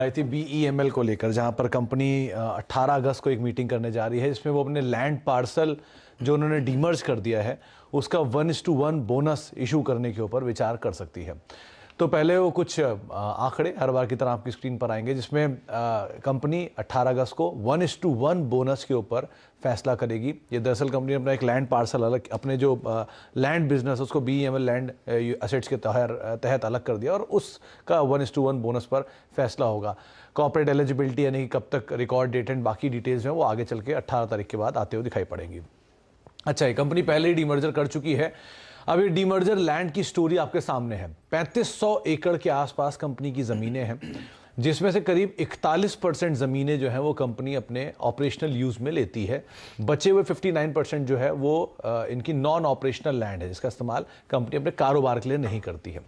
आई थी बीईएमएल को लेकर, जहां पर कंपनी 18 अगस्त को एक मीटिंग करने जा रही है जिसमें वो अपने लैंड पार्सल जो उन्होंने डीमर्ज कर दिया है उसका 1:1 बोनस इशू करने के ऊपर विचार कर सकती है। तो पहले वो कुछ आंकड़े हर बार की तरह आपकी स्क्रीन पर आएंगे जिसमें कंपनी 18 अगस्त को 1:1 बोनस के ऊपर फैसला करेगी। ये दरअसल कंपनी ने अपना एक लैंड पार्सल अलग, अपने जो लैंड बिजनेस है उसको बीईएमएल लैंड एसेट्स के तहत अलग कर दिया और उसका 1:1 बोनस पर फैसला होगा। कॉर्पोरेट एलिजिबिलिटी यानी कि कब तक रिकॉर्ड डेट एंड बाकी डिटेल्स हैं वो आगे चल के 18 तारीख के बाद आते हुए दिखाई पड़ेंगी। अच्छा, ये कंपनी पहले ही डीमर्जर कर चुकी है। अब ये डीमर्जर लैंड की स्टोरी आपके सामने है। 3500 एकड़ के आसपास कंपनी की ज़मीनें हैं जिसमें से करीब 41% ज़मीनें जो हैं वो कंपनी अपने ऑपरेशनल यूज़ में लेती है। बचे हुए 59% जो है वो इनकी नॉन ऑपरेशनल लैंड है जिसका इस्तेमाल कंपनी अपने कारोबार के लिए नहीं करती है।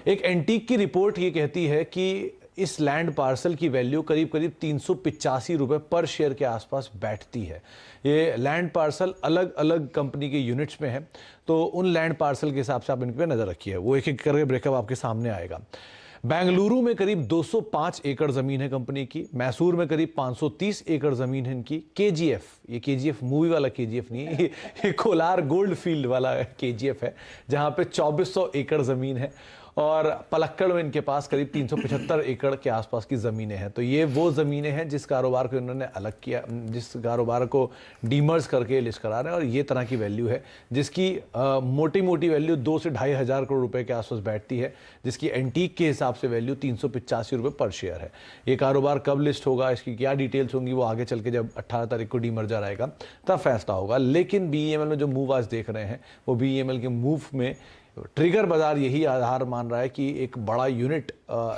एक एंटीक की रिपोर्ट ये कहती है कि इस लैंड पार्सल की वैल्यू करीब 385 रुपये पर शेयर के आसपास बैठती है। ये लैंड पार्सल अलग अलग कंपनी के यूनिट्स में है, तो उन लैंड पार्सल के हिसाब से आप इन पर नज़र रखिए, वो एक एक करके ब्रेकअप आपके सामने आएगा। बेंगलुरु में करीब 205 एकड़ ज़मीन है कंपनी की। मैसूर में करीब 530 एकड़ ज़मीन है इनकी। केजीएफ, ये केजीएफ मूवी वाला केजीएफ नहीं है, ये कोलार गोल्ड फील्ड वाला केजीएफ है जहाँ पे 2400 एकड़ ज़मीन है। और पलक्कड़ में इनके पास करीब 375 एकड़ के आसपास की ज़मीनें हैं। तो ये वो ज़मीनें हैं जिस कारोबार को इन्होंने अलग किया, जिस कारोबार को डीमर्ज करके लिस्ट करा रहे हैं, और ये तरह की वैल्यू है जिसकी मोटी मोटी वैल्यू 2 से 2,500 करोड़ रुपए के आसपास बैठती है, जिसकी एंटीक के हिसाब से वैल्यू 385 रुपये पर शेयर है। ये कारोबार कब लिस्ट होगा, इसकी क्या डिटेल्स होंगी, वो आगे चल के जब 18 तारीख को डीमर्जर आएगा तब फैसला होगा। लेकिन बीईएमएल में जो मूव आज देख रहे हैं वो बीईएमएल के मूव में ट्रिगर बाजार यही आधार मान रहा है कि एक बड़ा यूनिट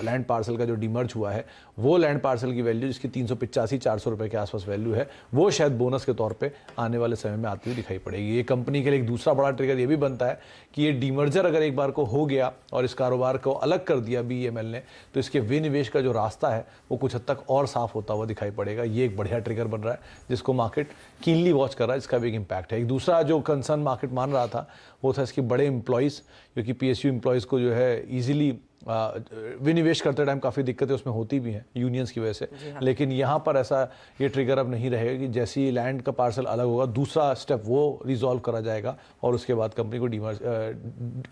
लैंड पार्सल का जो डीमर्ज हुआ है वो लैंड पार्सल की वैल्यू जिसकी 385-400 रुपये के आसपास वैल्यू है वो शायद बोनस के तौर पे आने वाले समय में आती हुई दिखाई पड़ेगी। ये कंपनी के लिए एक दूसरा बड़ा ट्रिगर ये भी बनता है कि ये डीमर्जर अगर एक बार को हो गया और इस कारोबार को अलग कर दिया बीईएमएल ने, तो इसके विनिवेश का जो रास्ता है वो कुछ हद तक और साफ होता हुआ दिखाई पड़ेगा। ये एक बढ़िया ट्रिगर बन रहा है जिसको मार्केट कीनली वॉच कर रहा है, इसका भी एक इम्पैक्ट है। एक दूसरा जो कंसर्न मार्केट मान रहा था वो था इसके बड़े एम्प्लॉयज़, क्योंकि पीएसयू एम्प्लॉयज़ को जो है ईजिली विनिवेश करते टाइम काफ़ी दिक्कतें उसमें होती भी हैं यूनियंस की वजह से। हाँ। लेकिन यहाँ पर ऐसा ये ट्रिगर अब नहीं रहेगा कि जैसे ही लैंड का पार्सल अलग होगा दूसरा स्टेप वो रिजॉल्व करा जाएगा और उसके बाद कंपनी को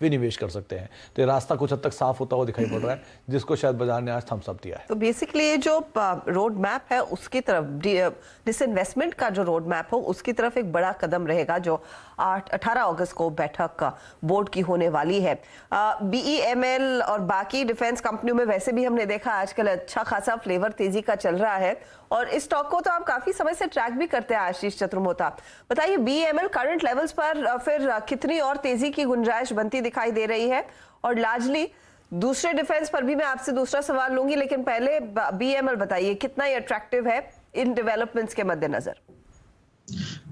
विनिवेश कर सकते हैं। तो ये रास्ता कुछ हद तक साफ होता हुआ दिखाई पड़ रहा है जिसको शायद बाजार ने आज थम्स अप दिया है। तो बेसिकली जो रोड मैप है उसकी तरफ, डिसइन्वेस्टमेंट का जो रोड मैप हो उसकी तरफ एक बड़ा कदम रहेगा जो 18 अगस्त को बैठक बोर्ड की होने वाली है। बीईएमएल और बाकी डिफेंस कंपनियों में वैसे भी हमने देखा आजकल अच्छा खासा फ्लेवर तेजी का चल रहा है और इस स्टॉक को तो आप काफी समय से ट्रैक भी करते हैं। आशीष चतुर्मोता, बताइए बीईएमएल करंट लेवल्स पर फिर कितनी और तेजी की गुंजाइश बनती दिखाई दे रही है? और लार्जली दूसरे डिफेंस पर भी मैं आपसे दूसरा सवाल लूंगी, लेकिन पहले बीईएमएल बताइए कितना ये अट्रैक्टिव है इन डेवलपमेंट्स के मद्देनजर?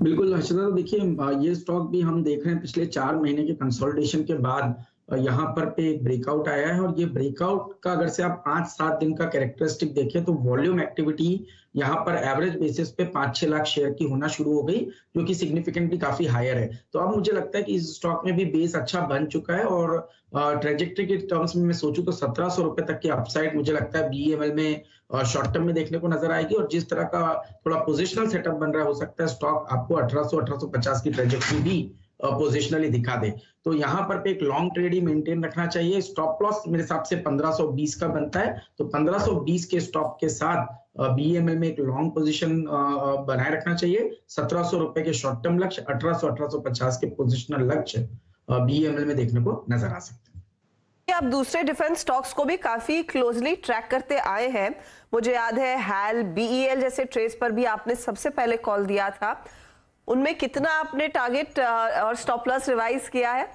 बिल्कुल हर्षदा, तो देखिए ये स्टॉक भी हम देख रहे हैं पिछले 4 महीने के कंसोलिडेशन के बाद यहाँ पर पे एक ब्रेकआउट आया है। और ये ब्रेकआउट का अगर से आप 5-7 दिन का कैरेक्टरिस्टिक देखें तो वॉल्यूम एक्टिविटी यहाँ पर एवरेज बेसिस पे 5-6 लाख शेयर की होना शुरू हो गई, जो कि सिग्निफिकेंटली काफी हायर है। तो अब मुझे लगता है कि इस स्टॉक में भी बेस अच्छा बन चुका है और ट्रेजेक्टरी के टर्म्स में मैं सोचूं तो 1700 रुपए तक की अपसाइड मुझे लगता है बीईएमएल में शॉर्ट टर्म में देखने को नजर आएगी। और जिस तरह का थोड़ा पोजिशनल सेटअप बन रहा है, हो सकता है स्टॉक आपको 1800-1850 की ट्रेजेक्टरी भी पोजिशनली दिखा दे। तो यहाँ पर पे एक लॉन्ग ट्रेड ही मेंटेन रखना चाहिए। स्टॉप लॉस मेरे हिसाब से 1520 का बनता है, तो 1520 के स्टॉप के साथ बीईएमएल में एक लॉन्ग पोजीशन बनाए रखना चाहिए। 1700 रुपए के शॉर्ट टर्म लक्ष्य, 1800-1850 के पोजिशनल लक्ष्य बीईएमएल में देखने को नजर आ सकते हैं। आप दूसरे डिफेंस स्टॉक्स को भी काफी क्लोजली ट्रैक करते आए हैं। मुझे याद है हैल, बीईएल जैसे ट्रेड्स पर भी आपने सबसे पहले कॉल दिया था। उनमें कितना आपने टारगेट और स्टॉप लॉस रिवाइज किया है?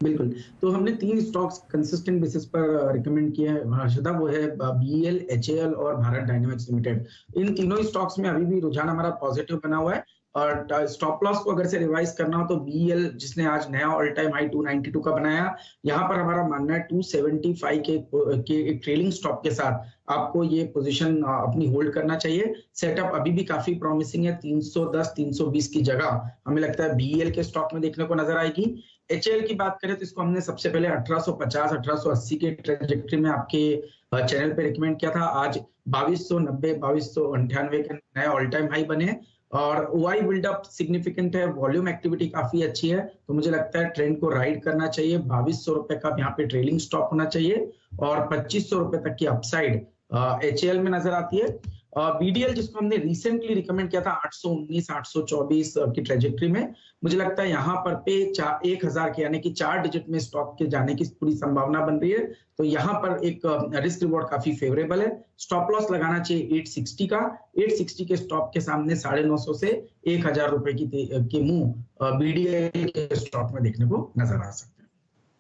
बिल्कुल, तो हमने 3 स्टॉक्स कंसिस्टेंट बेसिस पर रिकमेंड किए हैं हर्षदा, वो है बीईएल, एचएएल और भारत डायनामिक्स लिमिटेड। इन तीनों ही स्टॉक्स में अभी भी रुझान हमारा पॉजिटिव बना हुआ है। और स्टॉप लॉस को अगर से रिवाइज करना हो तो बीईएल, जिसने आज नया ऑल टाइम हाई 292 का बनाया, यहाँ पर हमारा मानना है 275 के एक ट्रेलिंग स्टॉप के साथ आपको ये पोजीशन अपनी होल्ड करना चाहिए। सेटअप अभी भी काफी प्रॉमिसिंग है। 310-320 की जगह हमें लगता है बीईएल के स्टॉक में देखने को नजर आएगी। HAL की बात करें तो इसको हमने सबसे पहले 1850 1880 के ट्रेजेक्टरी में आपके चैनल पे रिकमेंड किया था। आज 2290 2298 के नए ऑल टाइम हाई बने और OI बिल्डअप सिग्निफिकेंट है, वॉल्यूम एक्टिविटी काफी अच्छी है, तो मुझे लगता है ट्रेंड को राइड करना चाहिए। 2200 रुपए का यहाँ पे ट्रेलिंग स्टॉप होना चाहिए और 2500 रुपए तक की अपसाइड HAL में नजर आती है। BDL जिसको हमने रिसेंटली रिकमेंड किया था 819 824 की ट्रेजेक्टरी में, मुझे लगता है यहाँ पर पे 1000 के यानी कि 4 डिजिट में स्टॉक के जाने की पूरी संभावना बन रही है, तो यहाँ पर एक रिस्क रिवॉर्ड काफी फेवरेबल है। स्टॉप लॉस लगाना चाहिए 860 का। 860 के स्टॉप के सामने 950 से 1000 रुपए की मूव BDL के स्टॉक में देखने को नजर आ सकते हैं।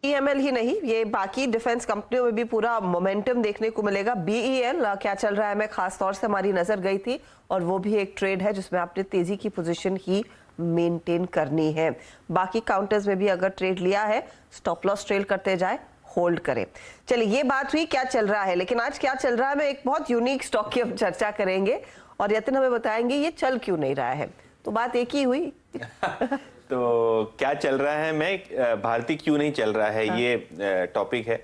EML ही नहीं, ये बाकी डिफेंस कंपनियों में भी पूरा मोमेंटम देखने को मिलेगा। BEL क्या चल रहा है, मैं खास तौर से हमारी नजर गई थी, और वो भी एक ट्रेड है जिसमें आपने तेजी की पोजीशन ही मेंटेन करनी है। बाकी काउंटर्स में भी अगर ट्रेड लिया है, स्टॉप लॉस ट्रेल करते जाए, होल्ड करें। चलिए, ये बात हुई क्या चल रहा है, लेकिन आज क्या चल रहा है में एक बहुत यूनिक स्टॉक की हम चर्चा करेंगे और यतिन हमें बताएंगे ये चल क्यों नहीं रहा है। तो बात एक ही हुई तो क्या चल रहा है, मैं भारती क्यों नहीं चल रहा है, ये टॉपिक है।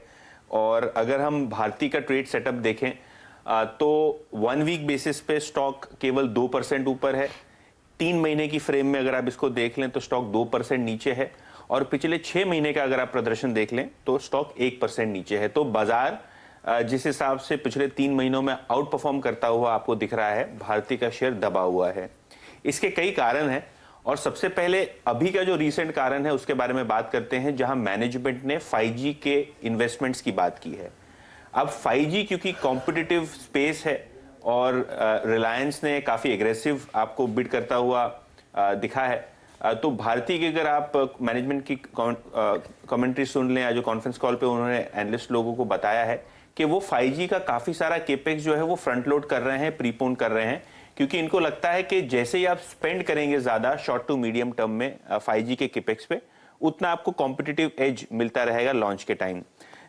और अगर हम भारती का ट्रेड सेटअप देखें तो 1 वीक बेसिस पे स्टॉक केवल 2% ऊपर है। 3 महीने की फ्रेम में अगर आप इसको देख लें तो स्टॉक 2% नीचे है, और पिछले 6 महीने का अगर आप प्रदर्शन देख लें तो स्टॉक 1% नीचे है। तो बाजार जिस हिसाब से पिछले 3 महीनों में आउट परफॉर्म करता हुआ आपको दिख रहा है, भारती का शेयर दबा हुआ है। इसके कई कारण हैं, और सबसे पहले अभी का जो रीसेंट कारण है उसके बारे में बात करते हैं, जहां मैनेजमेंट ने 5G के इन्वेस्टमेंट्स की बात की है। अब 5G क्योंकि कॉम्पिटिटिव स्पेस है और रिलायंस ने काफ़ी एग्रेसिव आपको बिड करता हुआ दिखा है, तो भारती की अगर आप मैनेजमेंट की कमेंट्री सुन लें या जो कॉन्फ्रेंस कॉल पे उन्होंने एनालिस्ट लोगों को बताया है कि वो 5G का काफ़ी सारा केपेक्स जो है वो फ्रंट लोड कर रहे हैं, प्रीपोन कर रहे हैं, क्योंकि इनको लगता है कि जैसे ही आप स्पेंड करेंगे ज़्यादा शॉर्ट टू मीडियम टर्म में 5G के केपेक्स पे, उतना आपको कॉम्पिटिटिव एज मिलता रहेगा लॉन्च के टाइम।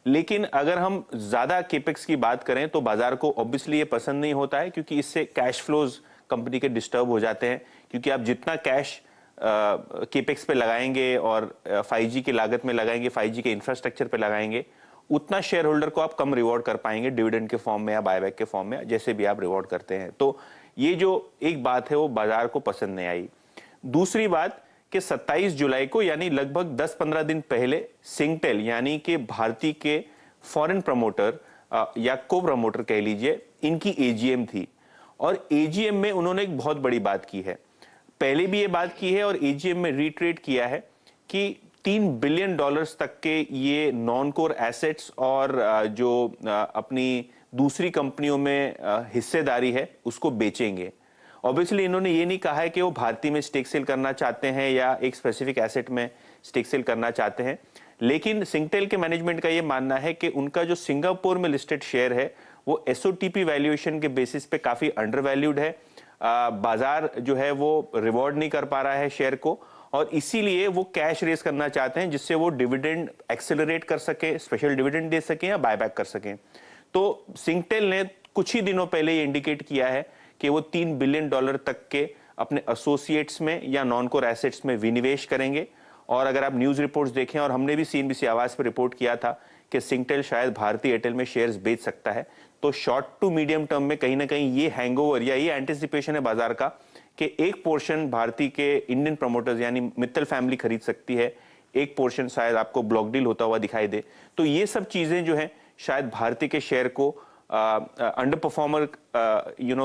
लेकिन अगर हम ज़्यादा केपेक्स की बात करें तो बाजार को ऑब्वियसली ये पसंद नहीं होता है, क्योंकि इससे कैश फ्लोज कंपनी के डिस्टर्ब हो जाते हैं, क्योंकि आप जितना कैश केपेक्स पे लगाएंगे और 5G की लागत में लगाएंगे, 5G के इंफ्रास्ट्रक्चर पे लगाएंगे, उतना शेयर होल्डर को आप कम रिवॉर्ड कर पाएंगे डिविडेंड के फॉर्म में या बायबैक के फॉर्म में, जैसे भी आप रिवॉर्ड करते हैं। तो ये जो एक बात है वो बाजार को पसंद नहीं आई। दूसरी बात कि 27 जुलाई को यानी लगभग 10-15 दिन पहले सिंगटेल यानी कि भारती के फॉरेन प्रमोटर या को प्रमोटर कह लीजिए, इनकी AGM थी, और AGM में उन्होंने एक बहुत बड़ी बात की है। पहले भी ये बात की है और AGM में रीट्रेट किया है कि $3 बिलियन तक के ये नॉन कोर एसेट्स और जो अपनी दूसरी कंपनियों में हिस्सेदारी है उसको बेचेंगे। ऑब्वियसली इन्होंने ये नहीं कहा है कि वो भारती में स्टेक सेल करना चाहते हैं या एक स्पेसिफिक एसेट में स्टेक सेल करना चाहते हैं, लेकिन सिंगटेल के मैनेजमेंट का ये मानना है कि उनका जो सिंगापुर में लिस्टेड शेयर है वो SOTP वैल्यूएशन के बेसिस पे काफी अंडर वैल्यूड है। बाजार जो है वो रिवॉर्ड नहीं कर पा रहा है शेयर को, और इसीलिए वो कैश रेज करना चाहते हैं जिससे वो डिविडेंड एक्सेलरेट कर सके, स्पेशल डिविडेंड दे सकें या बायबैक कर सकें। तो सिंगटेल ने कुछ ही दिनों पहले ये इंडिकेट किया है कि वो $3 बिलियन तक के अपने एसोसिएट्स में या नॉन कोर एसेट्स में विनिवेश करेंगे। और अगर आप न्यूज रिपोर्ट्स देखें, और हमने भी CNBC आवाज पर रिपोर्ट किया था कि सिंगटेल शायद भारती एयरटेल में शेयर्स बेच सकता है, तो शॉर्ट टू मीडियम टर्म में कहीं ना कहीं ये हैंगओवर या ये एंटिसिपेशन है बाजार का कि एक पोर्शन भारती के इंडियन प्रमोटर्स यानी मित्तल फैमिली खरीद सकती है, एक पोर्शन शायद आपको ब्लॉक डील होता हुआ दिखाई दे। तो ये सब चीजें जो है शायद भारती के शेयर को अंडर परफॉर्मर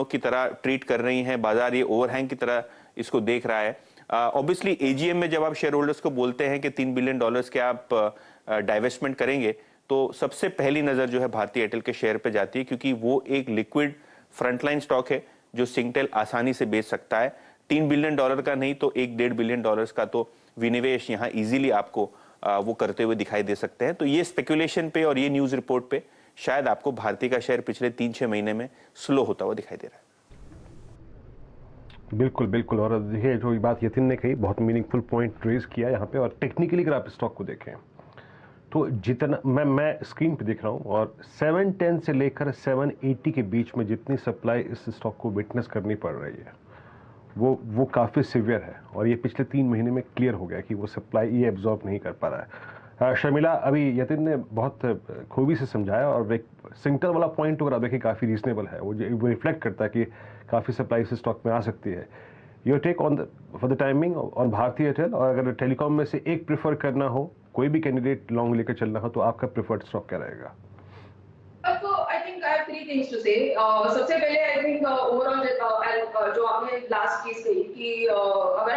की तरह ट्रीट कर रही हैं। बाजार ये ओवरहैंग की तरह इसको देख रहा है। ऑब्वियसली AGM में जब आप शेयर होल्डर्स को बोलते हैं कि $3 बिलियन के आप डाइवेस्टमेंट करेंगे, तो सबसे पहली नजर जो है भारती एयरटेल के शेयर पे जाती है, क्योंकि वो एक लिक्विड फ्रंटलाइन स्टॉक है जो सिंगटेल आसानी से बेच सकता है। $3 बिलियन का नहीं तो $1-1.5 बिलियन का तो विनिवेश यहाँ इजीली आपको वो करते हुए दिखाई दे सकते हैं। तो ये स्पेकुलेशन पे और ये न्यूज रिपोर्ट पे शायद आपको भारती का शेयर पिछले 3-6 महीने में स्लो होता हुआ दिखाई दे रहा है। बिल्कुल बिल्कुल, और देखिए जो बात यतिन ने कही, बहुत मीनिंगफुल पॉइंट रेज किया यहाँ पे। और टेक्निकली अगर आप स्टॉक को देखें तो जितना मैं स्क्रीन पे देख रहा हूँ, और 710 से लेकर 780 के बीच में जितनी सप्लाई इस स्टॉक को विटनेस करनी पड़ रही है वो काफ़ी सिवियर है और ये पिछले 3 महीने में क्लियर हो गया कि वो सप्लाई ये एब्जॉर्ब नहीं कर पा रहा है। शर्मिला, अभी यतिन ने बहुत खूबी से समझाया और एक सिंगटन वाला पॉइंट अगर आप देखिए काफ़ी रीजनेबल है, वो रिफ्लेक्ट करता है कि काफ़ी सप्लाई से स्टॉक में आ सकती है। Your take on for the timing on Bharti Airtel, और अगर टेलीकॉम में से एक प्रेफर करना हो, कोई भी कैंडिडेट लॉन्ग लेकर चलना हो, तो आपका प्रेफर्ड स्टॉक क्या रहेगा? I think I have three things to say. सबसे पहले I think overall जो आपने लास्ट चीज कही कि अगर